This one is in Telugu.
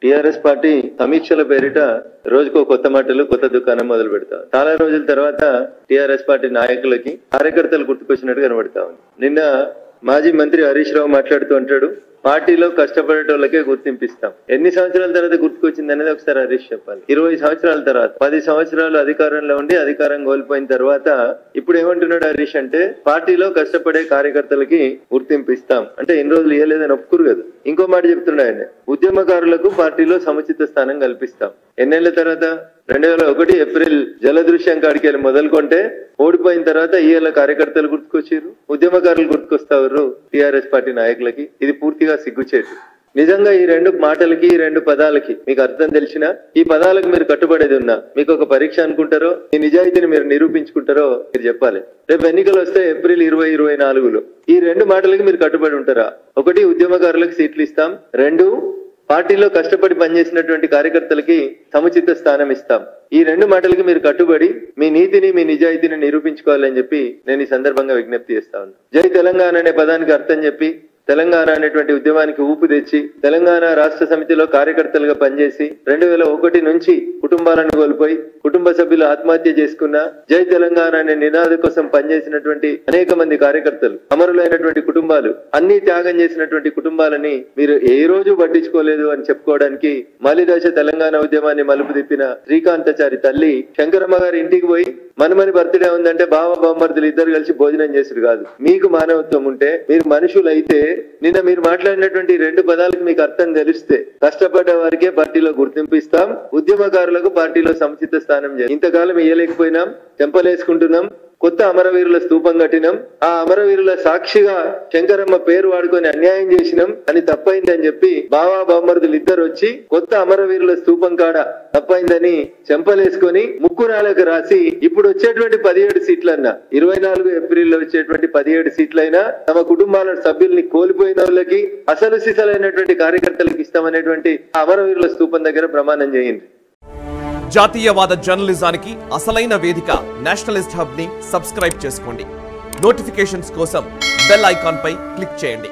టీఆర్ఎస్ పార్టీ సమీక్షల పేరిట రోజుకో కొత్త మాటలు కొత్త దుకాణం మొదలు పెడతాం. చాలా రోజుల తర్వాత టీఆర్ఎస్ పార్టీ నాయకులకి కార్యకర్తలు గుర్తుకొచ్చినట్టు కనబడతా ఉంది. నిన్న మాజీ మంత్రి హరీష్ రావు మాట్లాడుతూ అంటాడు, పార్టీలో కష్టపడేటోళ్ళకే గుర్తింపిస్తాం. ఎన్ని సంవత్సరాల తర్వాత గుర్తుకొచ్చింది అనేది ఒకసారి హరీష్ చెప్పాలి. 20 సంవత్సరాల తర్వాత, 10 సంవత్సరాలు అధికారంలో ఉండి అధికారం కోల్పోయిన తర్వాత ఇప్పుడు ఏమంటున్నాడు హరీష్ అంటే, పార్టీలో కష్టపడే కార్యకర్తలకి గుర్తింపిస్తాం అంటే ఎన్ని రోజులు ఇవ్వలేదని ఒప్పుకురు కదా. ఇంకో మాట చెప్తున్నాడు ఆయన, ఉద్యమకారులకు పార్టీలో సముచిత స్థానం కల్పిస్తాం. ఎన్నేళ్ల తర్వాత 2001 ఏప్రిల్ జలదృశ్యం కాడికి వెళ్ళి మొదలుకొంటే ఓడిపోయిన తర్వాత ఈయన కార్యకర్తలు గుర్తుకొచ్చారు, ఉద్యమకారులు గుర్తుకొస్తారు టీఆర్ఎస్ పార్టీ నాయకులకి. ఇది పూర్తిగా సిగ్గుచేటు. నిజంగా ఈ రెండు మాటలకి, ఈ రెండు పదాలకి మీకు అర్థం తెలిసినా, ఈ పదాలకు మీరు కట్టుబడేది ఉన్నా, మీకు ఒక పరీక్ష అనుకుంటారో, ఈ నిజాయితీని మీరు నిరూపించుకుంటారో మీరు చెప్పాలి. రేపు ఎన్నికలు వస్తే ఏప్రిల్ 2024లో ఈ రెండు మాటలకి మీరు కట్టుబడి ఉంటారా? ఒకటి, ఉద్యమకారులకు సీట్లు ఇస్తాం. 2, పార్టీలో కష్టపడి పనిచేసినటువంటి కార్యకర్తలకి సముచిత స్థానం ఇస్తాం. ఈ రెండు మాటలకి మీరు కట్టుబడి మీ నీతిని, మీ నిజాయితీని నిరూపించుకోవాలని చెప్పి నేను ఈ సందర్భంగా విజ్ఞప్తి చేస్తా ఉన్నా. జై తెలంగాణ అనే పదానికి అర్థం చెప్పి, తెలంగాణ అనేటువంటి ఉద్యమానికి ఊపు తెచ్చి, తెలంగాణ రాష్ట్ర సమితిలో కార్యకర్తలుగా పనిచేసి 2001 నుంచి కుటుంబాలను కోల్పోయి కుటుంబ సభ్యులు ఆత్మహత్య చేసుకున్న, జై తెలంగాణ అనే నినాద కోసం పనిచేసినటువంటి అనేక మంది కార్యకర్తలు, అమరులైనటువంటి కుటుంబాలు, అన్ని త్యాగం చేసినటువంటి కుటుంబాలని మీరు ఏ రోజు పట్టించుకోలేదు అని చెప్పుకోవడానికి మలిదశ తెలంగాణ ఉద్యమాన్ని మలుపు తిప్పిన శ్రీకాంతాచారి తల్లి శంకరమ్మ గారి ఇంటికి పోయి మనమని బర్త్డే ఉందంటే బావ బామ్మర్దులు ఇద్దరు కలిసి భోజనం చేసుడు కాదు. మీకు మానవత్వం ఉంటే, మీరు మనుషులైతే, నిన్న మీరు మాట్లాడినటువంటి 2 పదాలకు మీకు అర్థం తెలిస్తే, కష్టపడ్డ వారికే పార్టీలో గుర్తింపు ఇస్తాం, ఉద్యమకారులకు పార్టీలో సముచిత స్థానం చేయాలి. ఇంతకాలం ఇయ్యలేకపోయినాం, చెంపలేసుకుంటున్నాం, కొత్త అమరవీరుల స్తూపం కట్టినాం, ఆ అమరవీరుల సాక్షిగా శంకరమ్మ పేరు వాడుకొని అన్యాయం చేసినాం అని తప్పైంది అని చెప్పి బావా బామ్మర్దులు ఇద్దరు వచ్చి కొత్త అమరవీరుల స్తూపం కాడ తప్పైందని చెంపలేసుకొని ముక్కురాలకు రాసి ఇప్పుడు వచ్చేటువంటి 17 సీట్లన్నా, 24 ఏప్రిల్లో వచ్చేటువంటి 17 సీట్లైనా తమ కుటుంబాల సభ్యుల్ని కోల్పోయిన వాళ్ళకి, అసలు సిసలైనటువంటి కార్యకర్తలకు ఇస్తామనేటువంటి అమరవీరుల స్తూపం దగ్గర ప్రమాణం చేయండి. జాతీయవాద జర్నలిజానికి అసలైన వేదిక నేషనలిస్ట్ హబ్ ని సబ్స్క్రైబ్ చేసుకోండి. నోటిఫికేషన్స్ కోసం బెల్ ఐకాన్ పై క్లిక్ చేయండి.